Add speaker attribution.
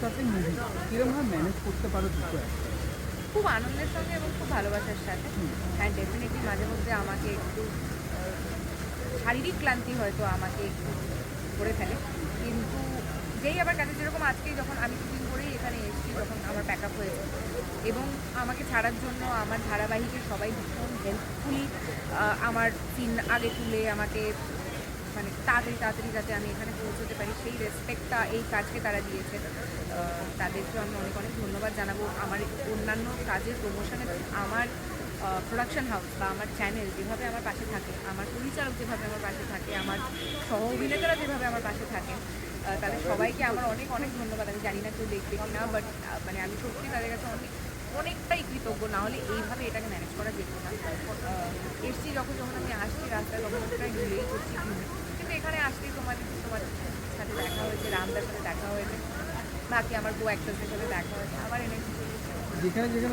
Speaker 1: সাথে মুভি কিরকমভাবে ম্যানেজ করতে পারো দুটো একটা?
Speaker 2: খুব আনন্দের সঙ্গে এবং খুব ভালোবাসার সাথে। হ্যাঁ, ডেফিনেটলি মাঝে মধ্যে আমাকে একটু শারীরিক ক্লান্তি হয়তো আমাকে একটু করে ফেলে। কিন্তু যেই আবার কাজে যেরকম আজকেই যখন আমি শুটিং করেই এখানে এসেছি, যখন আমার প্যাক আপ হয়েছে এবং আমাকে ছাড়ার জন্য আমার ধারাবাহিকের সবাই ভীষণ হেল্পফুলি আমার সিন আগে তুলে আমাকে মানে তাড়াতাড়ি তাড়াতাড়ি যাতে আমি এখানে পৌঁছতে পারি সেই রেসপেক্টটা এই কাজকে তারা দিয়েছে। তাদেরকেও আমি অনেক অনেক ধন্যবাদ জানাবো। আমার অন্যান্য কাজের প্রমোশনে আমার প্রোডাকশন হাউস বা আমার চ্যানেল যেভাবে আমার পাশে থাকে, আমার পরিচালক যেভাবে আমার পাশে থাকে, আমার সহ অভিনেতারা যেভাবে আমার পাশে থাকেন, তাদের সবাইকে আমার অনেক অনেক ধন্যবাদ। আমি জানি না কেউ দেখবে কি না, বাট মানে আমি সত্যি তাদের কাছে অনেকটাই কৃতজ্ঞ। না হলে এইভাবে এটাকে ম্যানেজ করা যেত না। এসছি যখন যখন আমি আসছি রাস্তায় তখন প্রায় রিলেই করছি কিন্তু এখানে আসলেই তোমার সাথে দেখা হয়েছে, রামদার সাথে দেখা হয়েছে, বাকি আমার কো অ্যাক্টরসের সাথে দেখা হয়েছে, আবার এনে
Speaker 1: যেখানে যেখানে